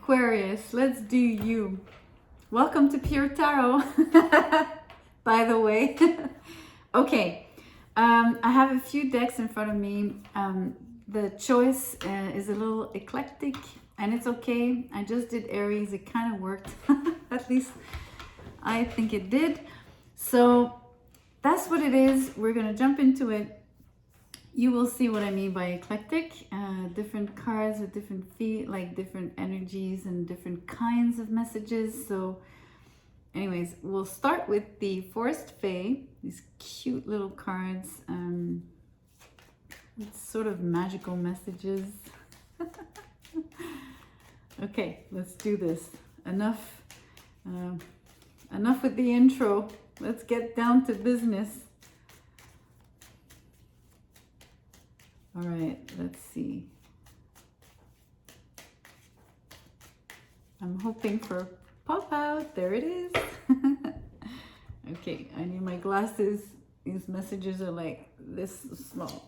Aquarius, let's do you. Welcome to Pure Tarot, by the way. Okay, I have a few decks in front of me. The choice is a little eclectic, and it's okay. I just did Aries. It kind of worked. At least I think it did. So that's what it is. We're going to jump into it. You will see what I mean by eclectic. Different cards with different feet, like different energies and different kinds of messages. So anyways, we'll start with the Forest Fae. These cute little cards with sort of magical messages. Okay, let's do this. Enough with the intro. Let's get down to business. All right, let's see. I'm hoping for pop out. There it is. Okay, I need my glasses. These messages are like this small.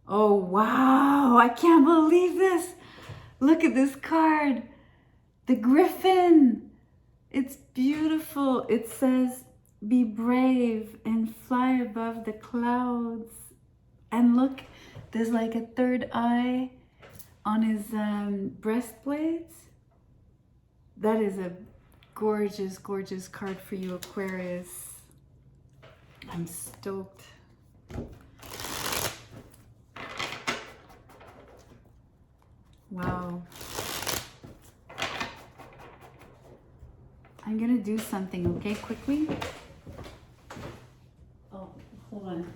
Oh, wow. I can't believe this. Look at this card. The Griffin. It's beautiful. It says, be brave and fly above the clouds. And look, there's like a third eye on his breastplates. That is a gorgeous, gorgeous card for you, Aquarius. I'm stoked. Wow. I'm gonna do something, okay, quickly. Oh, hold on.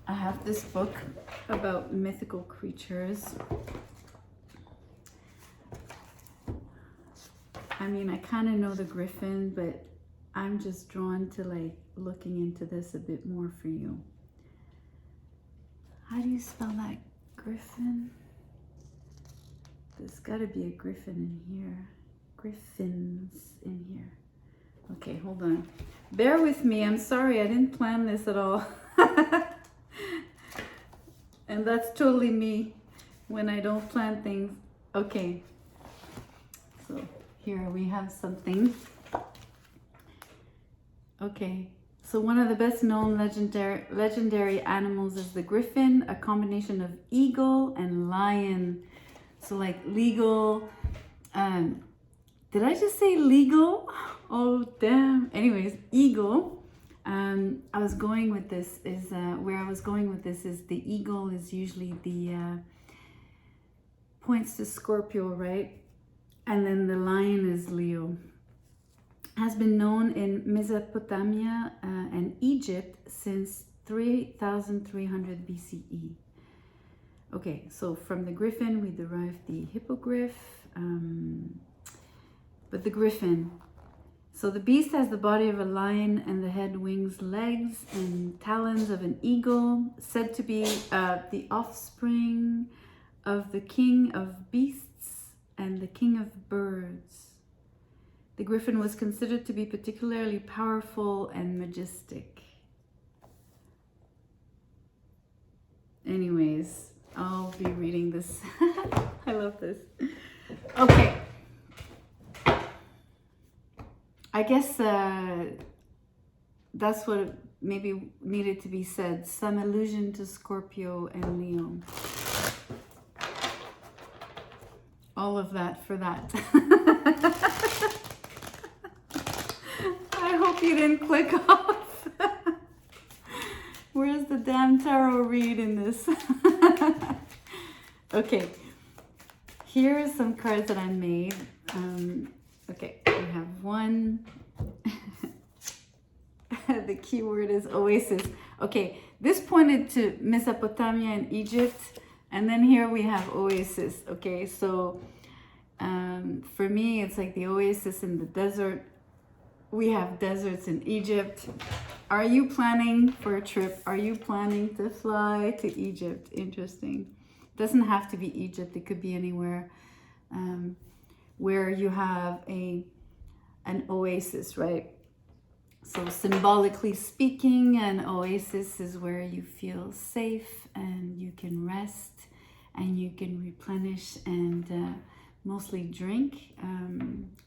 I have this book about mythical creatures. I mean, I kind of know the Griffin, but I'm just drawn to like looking into this a bit more for you. How do you spell that? Griffin? There's got to be a Griffin in here. Griffins in here. Okay, hold on. Bear with me. I'm sorry, I didn't plan this at all. And that's totally me when I don't plan things. Okay, so here we have something. Okay, so one of the best known legendary animals is the Griffin, a combination of eagle and lion. So like legal, did I just say legal? Oh, damn. Anyways, eagle. I was going with this is where I was going with this is the eagle is usually the points to Scorpio, right? And then the lion is Leo. Has been known in Mesopotamia and Egypt since 3300 BCE. Okay, so from the Griffin we derived the hippogriff, but the Griffin. So the beast has the body of a lion and the head, wings, legs, and talons of an eagle, said to be the offspring of the king of beasts and the king of birds. The Griffin was considered to be particularly powerful and majestic. Anyways, I'll be reading this. I love this. Okay. I guess that's what maybe needed to be said. Some allusion to Scorpio and Leo. All of that for that. I hope you didn't click off. Where's the damn tarot read in this? Okay, here are some cards that I made. Okay, we have one. The keyword is Oasis. Okay, this pointed to Mesopotamia and Egypt, and then here we have Oasis. Okay, so for me, it's like the oasis in the desert. We have deserts in Egypt. Are you planning for a trip? Are you planning to fly to Egypt? Interesting. Doesn't have to be Egypt. It could be anywhere where you have an oasis, right? So symbolically speaking, an oasis is where you feel safe and you can rest and you can replenish and mostly drink.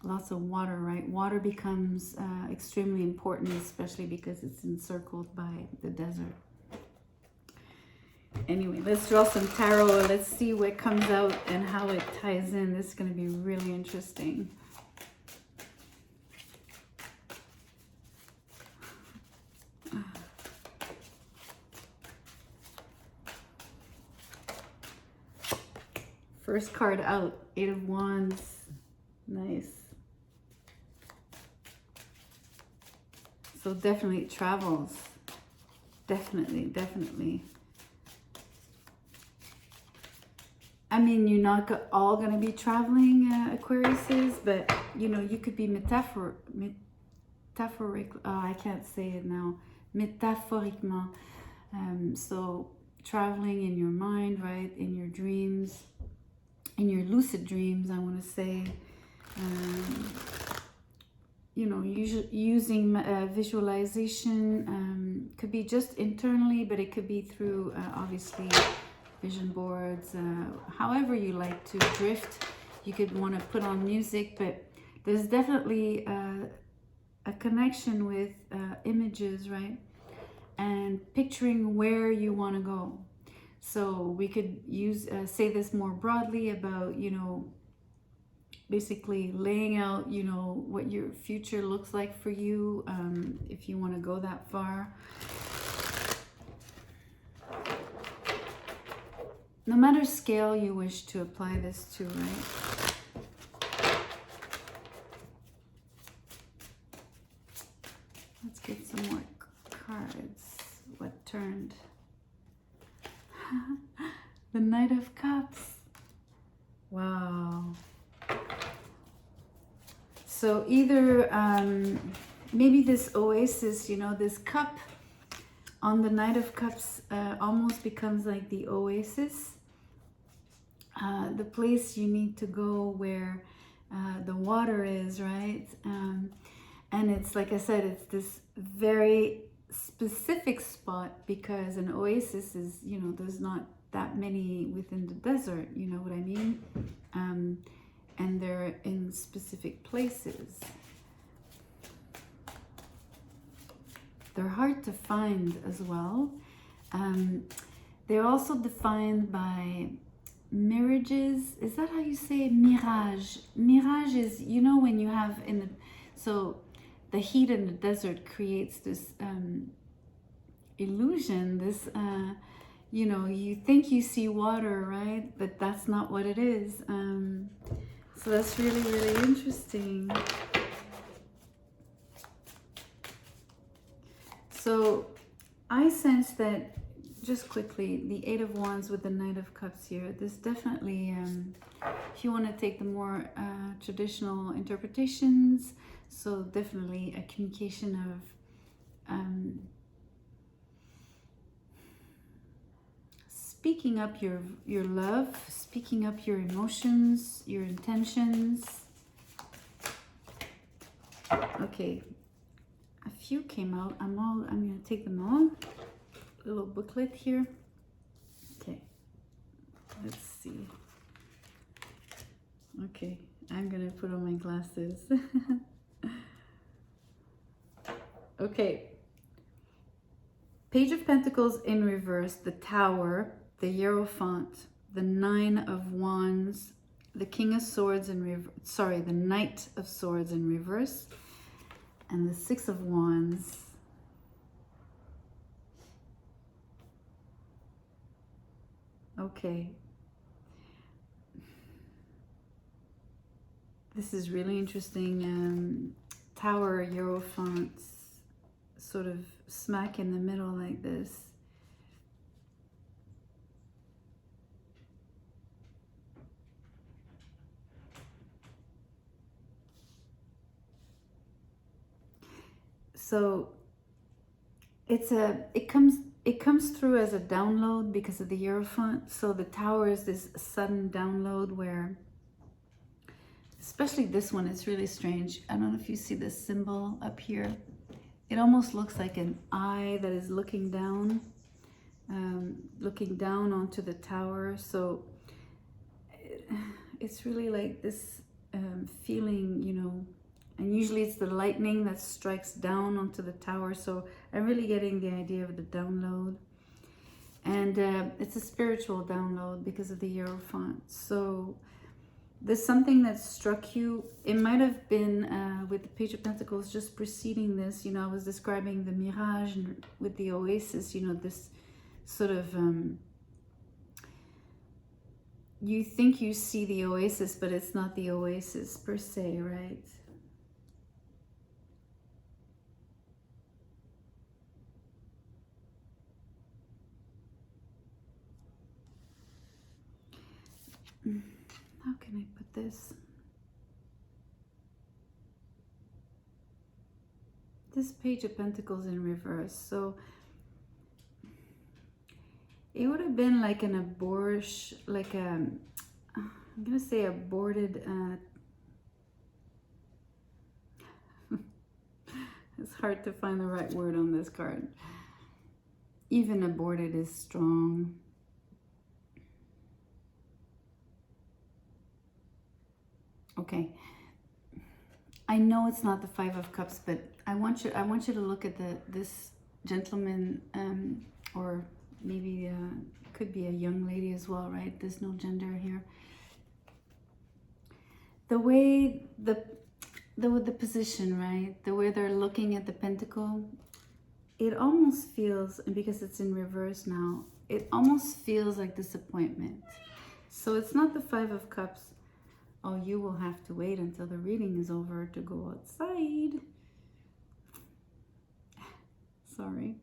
Lots of water, right? Water becomes extremely important, especially because it's encircled by the desert. Anyway, let's draw some tarot. Let's see what comes out and how it ties in. This is going to be really interesting. First card out, Eight of Wands. Nice. So definitely travels. Definitely. I mean, you're not all going to be traveling, Aquariuses, but, you know, you could be metaphoric. I can't say it now. Métaphoriquement. So traveling in your mind, right? In your dreams. In your lucid dreams, I want to say, you know, using visualization, could be just internally, but it could be through, obviously, vision boards, however you like to drift. You could want to put on music, but there's definitely a connection with images, right? And picturing where you want to go. So we could use say this more broadly about, you know, basically laying out, you know, what your future looks like for you, if you want to go that far. No matter scale you wish to apply this to, right? Let's get some more cards. What turned? The Knight of Cups. Wow. So either maybe this oasis, you know, this cup on the Knight of Cups almost becomes like the oasis, the place you need to go where the water is, right? And it's, like I said, it's this very specific spot, because an oasis is, you know, there's not that many within the desert, you know what I mean? And they're in specific places. They're hard to find as well. They're also defined by mirages. Is that how you say it? Mirage? Mirage is, you know, when you have in the, so the heat in the desert creates this illusion, this, you know, you think you see water, right? But that's not what it is. So that's really, really interesting. So I sense that, just quickly, the Eight of Wands with the Knight of Cups here, this definitely, if you want to take the more traditional interpretations, so definitely a communication of speaking up your love, speaking up your emotions, your intentions. Okay, a few came out. I'm gonna take them all. Little booklet here. Okay, let's see. Okay, I'm gonna put on my glasses. Okay, Page of Pentacles in reverse, the Tower, the Hierophant, the Nine of Wands, the King of Swords in reverse, sorry, the Knight of Swords in reverse, and the Six of Wands. Okay. This is really interesting. Tower, Hierophant, sort of smack in the middle like this. So it comes through as a download because of the Hierophant. So the Tower is this sudden download where, especially this one, it's really strange. I don't know if you see this symbol up here. It almost looks like an eye that is looking down onto the tower. So it's really like this feeling, you know, and usually it's the lightning that strikes down onto the tower. So I'm really getting the idea of the download. And it's a spiritual download because of the Hierophant. So there's something that struck you. It might have been with the Page of Pentacles just preceding this. You know, I was describing the mirage and with the Oasis, you know, this sort of, you think you see the Oasis, but it's not the Oasis per se, right? How can I put this? This Page of Pentacles in reverse. So it would have been like an abortion, like a, I'm gonna say aborted, it's hard to find the right word on this card. Even aborted is strong. Okay, I know it's not the Five of Cups, but I want you to look at this gentleman, or maybe could be a young lady as well, right? There's no gender here. The way the position, right? The way they're looking at the pentacle, it almost feels, and because it's in reverse now, it almost feels like disappointment. So it's not the Five of Cups. Oh, you will have to wait until the reading is over to go outside. Sorry.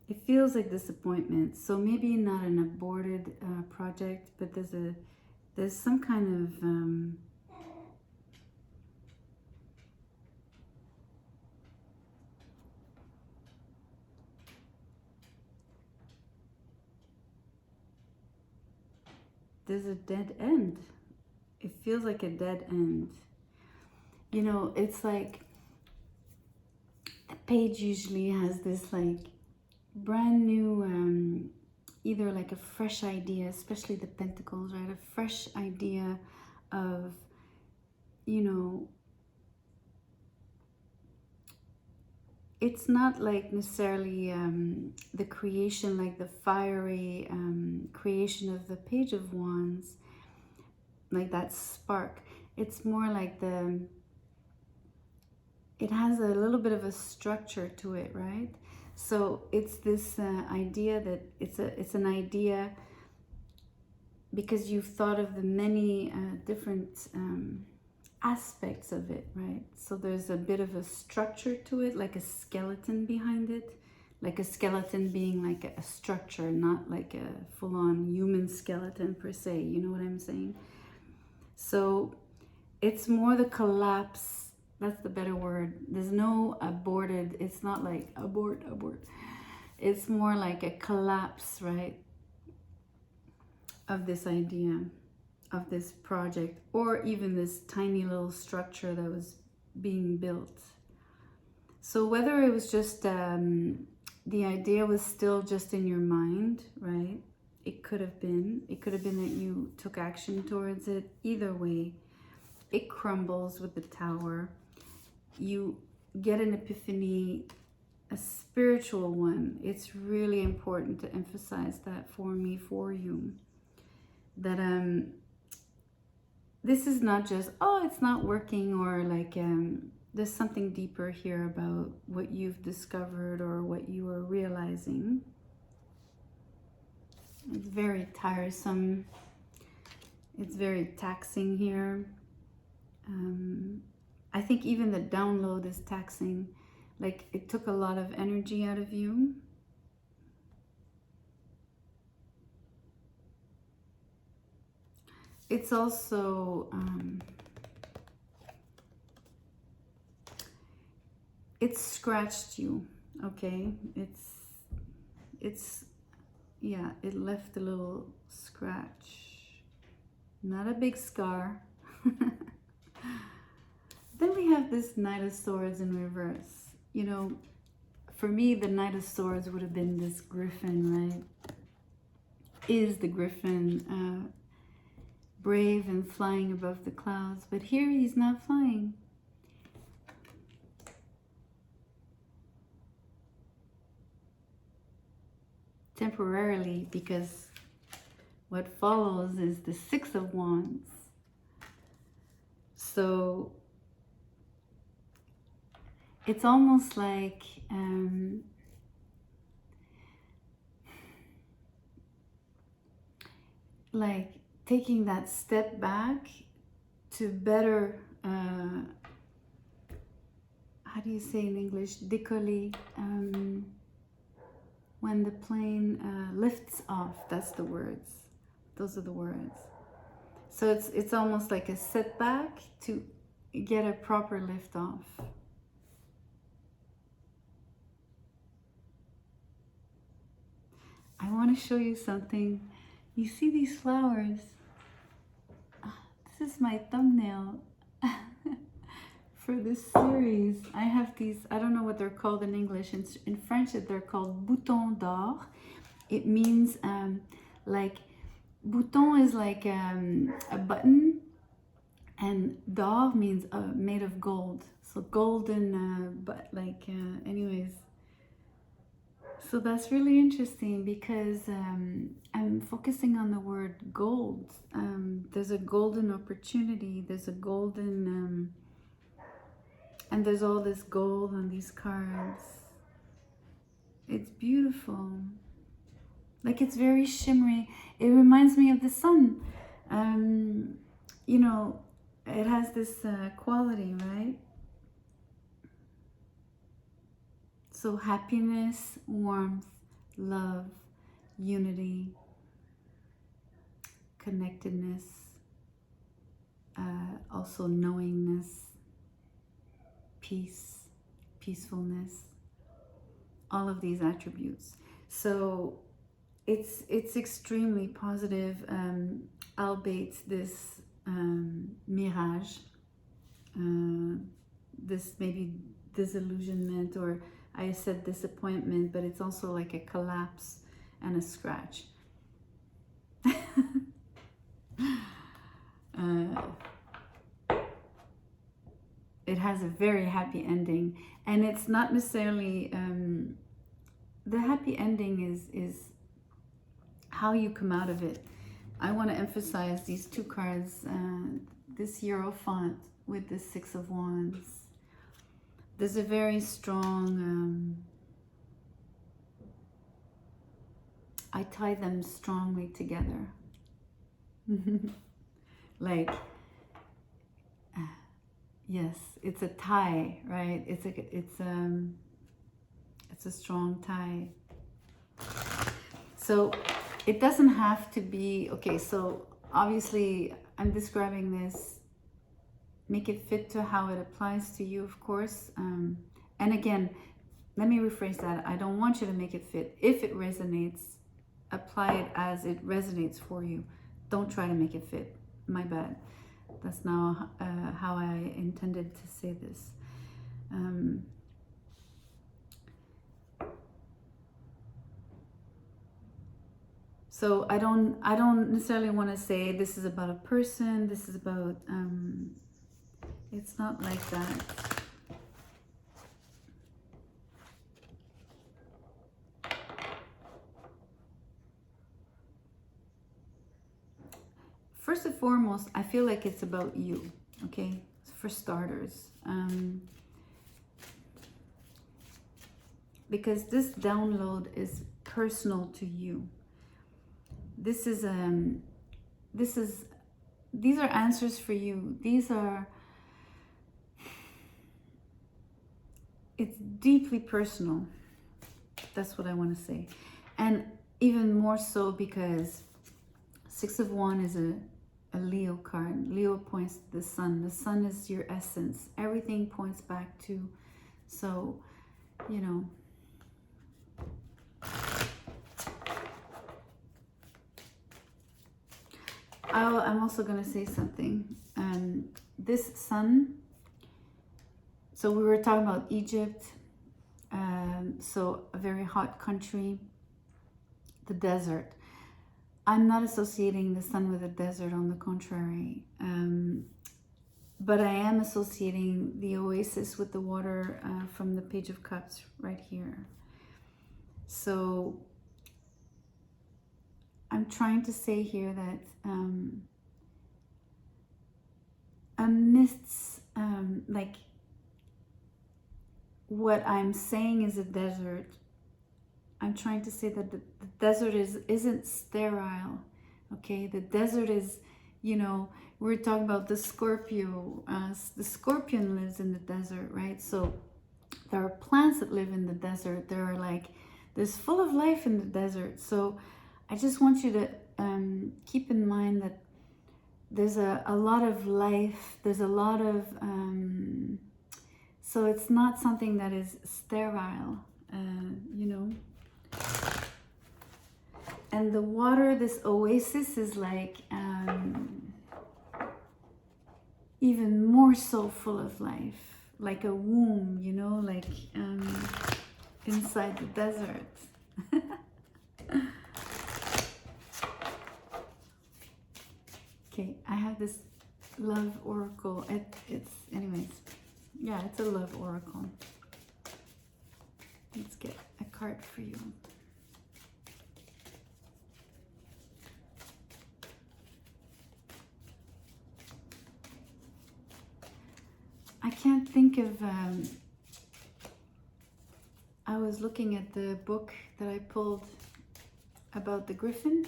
It feels like disappointment. So maybe not an aborted project, but there's some kind of there's a dead end. It feels like a dead end. You know, it's like the page usually has this like brand new, either like a fresh idea, especially the pentacles, right? A fresh idea of, you know, it's not like necessarily the creation, like the fiery creation of the Page of Wands, like that spark. It's more like it has a little bit of a structure to it, right? So it's this idea that it's an idea because you've thought of the many different aspects of it, right? So there's a bit of a structure to it, like a skeleton behind it, like a skeleton being like a structure, not like a full-on human skeleton per se, you know what I'm saying? So it's more the collapse, that's the better word. There's no aborted, it's not like abort. It's more like a collapse, right, of this idea, of this project, or even this tiny little structure that was being built. So whether it was just the idea was still just in your mind, right? It could have been that you took action towards it. Either way, it crumbles with the tower. You get an epiphany, a spiritual one. It's really important to emphasize that for me, for you, that this is not just, oh, it's not working, or like there's something deeper here about what you've discovered or what you are realizing. It's very tiresome. It's very taxing here. I think even the download is taxing. Like it took a lot of energy out of you. It's also, it scratched you, okay? Yeah, it left a little scratch. Not a big scar, Then we have this Knight of Swords in reverse. You know, for me, the Knight of Swords would have been this Griffin, right? Is the Griffin brave and flying above the clouds? But here he's not flying. Temporarily, because what follows is the Six of Wands. So it's almost like taking that step back to better, how do you say in English, décoller, when the plane lifts off. That's the words. Those are the words. So it's almost like a setback to get a proper lift off. I want to show you something. You see these flowers? This is my thumbnail for this series. I have these, I don't know what they're called in English. In French, they're called boutons d'or. It means like, bouton is like a button, and d'or means made of gold. So golden, but like, anyways. So that's really interesting because I'm focusing on the word gold. There's a golden opportunity. There's a golden, and there's all this gold on these cards. It's beautiful. Like, it's very shimmery. It reminds me of the sun. You know, it has this quality, right? So happiness, warmth, love, unity, connectedness, also knowingness, peace, peacefulness, all of these attributes. So it's extremely positive, albeit this mirage, this maybe disillusionment, or I said disappointment, but it's also like a collapse and a scratch. It has a very happy ending, and it's not necessarily the happy ending is how you come out of it. I want to emphasize these two cards, this Hierophant with the Six of Wands. There's a very strong, I tie them strongly together. Like, yes, it's a tie, right? It's a strong tie. So it doesn't have to be, okay, so obviously I'm describing this. Make it fit to how it applies to you, of course. And again, let me rephrase that. I don't want you to make it fit. If it resonates, apply it as it resonates for you. Don't try to make it fit. My bad. That's not how I intended to say this. So I don't necessarily want to say this is about a person. This is about. It's not like that. First and foremost, I feel like it's about you, okay? For starters. Because this download is personal to you. These are answers for you. It's deeply personal. That's what I want to say. And even more so because Six of Wands is a Leo card. Leo points to the sun. The sun is your essence. Everything points back to. So, you know. I'm also going to say something. This sun So we were talking about Egypt. So a very hot country, the desert. I'm not associating the sun with the desert, on the contrary. But I am associating the oasis with the water from the Page of Cups right here. So I'm trying to say here that amidst, like, what I'm saying is a desert, I'm trying to say that the desert isn't sterile, okay? The desert is, you know, we're talking about the Scorpio. The scorpion lives in the desert, right? So there are plants that live in the desert. There's full of life in the desert. So I just want you to keep in mind that there's a lot of life. There's a lot of, so it's not something that is sterile, you know. And the water, this oasis, is like even more so full of life, like a womb, you know, like inside the desert. Okay, I have this love oracle. It's anyways, yeah, it's a love oracle. Let's get a card for you. I can't think of, I was looking at the book that I pulled about the griffin.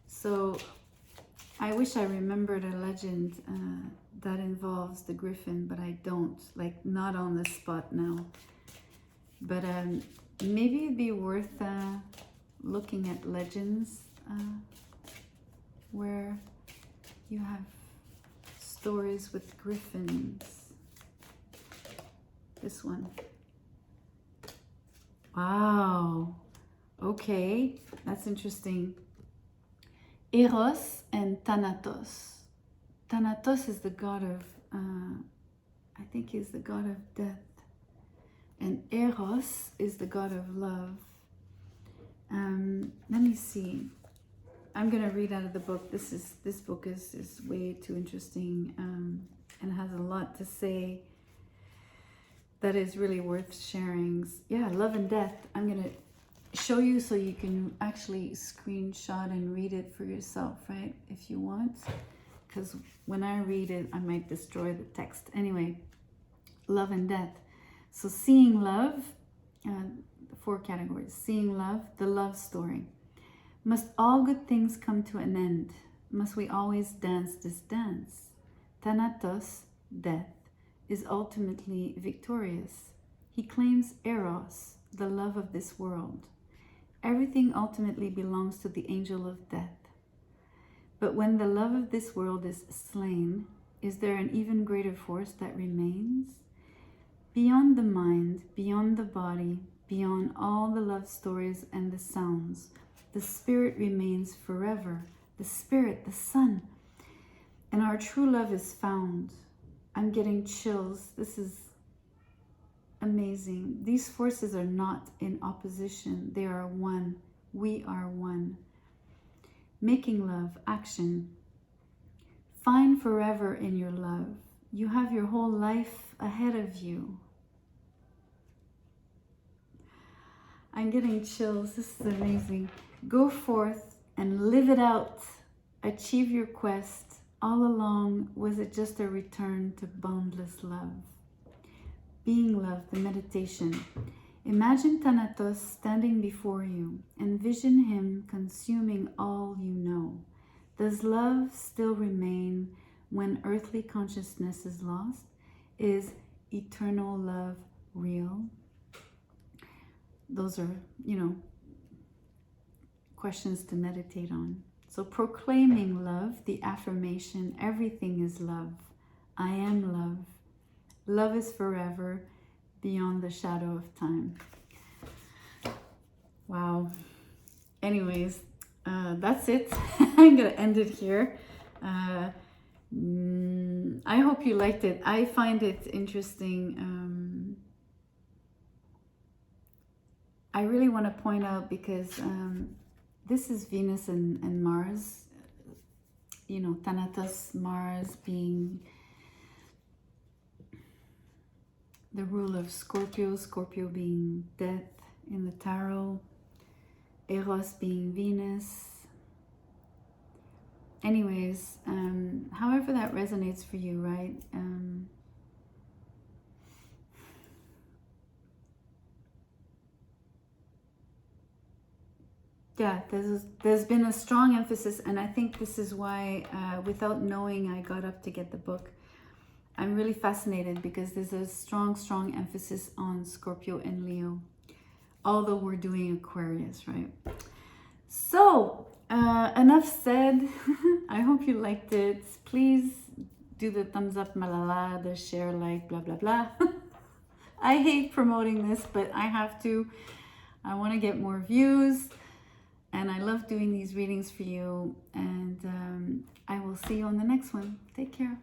So I wish I remembered a legend that involves the griffin, but I don't, like, not on the spot now. But maybe it'd be worth looking at legends where you have stories with griffins. This one. Wow. Okay, that's interesting. Eros and Thanatos. Thanatos is the god of, I think he's the god of death. And Eros is the god of love. Let me see. I'm gonna read out of the book. This book is way too interesting and has a lot to say that is really worth sharing. Yeah, love and death. I'm gonna show you so you can actually screenshot and read it for yourself, right? If you want, because when I read it, I might destroy the text. Anyway, love and death. So seeing love, the 4 categories. Seeing love, the love story. Must all good things come to an end? Must we always dance this dance? Thanatos, death, is ultimately victorious. He claims Eros, the love of this world. Everything ultimately belongs to the angel of death. But when the love of this world is slain, is there an even greater force that remains? Beyond the mind, beyond the body, beyond all the love stories and the sounds, the spirit remains forever. The spirit, the sun. And our true love is found. I'm getting chills. This is amazing. These forces are not in opposition. They are one. We are one. Making love, action. Find forever in your love. You have your whole life ahead of you. I'm getting chills. This is amazing. Go forth and live it out. Achieve your quest. All along, was it just a return to boundless love? Being love, the meditation. Imagine Thanatos standing before you. Envision him consuming all you know. Does love still remain when earthly consciousness is lost? Is eternal love real? Those are, questions to meditate on. So proclaiming love, the affirmation, everything is love. I am love. Love is forever, beyond the shadow of time. Wow. Anyways, that's it. I'm going to end it here. I hope you liked it. I find it interesting. I really want to point out because this is Venus and Mars. You know, Thanatos, Mars being the ruler of Scorpio, Scorpio being death in the tarot, Eros being Venus. Anyways, however that resonates for you, right? Yeah, there's been a strong emphasis, and I think this is why, without knowing, I got up to get the book. I'm really fascinated because there's a strong emphasis on Scorpio and Leo, although we're doing Aquarius, right? So, enough said. I hope you liked it. Please do the thumbs up, malala, the share, like, blah, blah, blah. I hate promoting this, but I have to. I want to get more views, and I love doing these readings for you. And I will see you on the next one. Take care.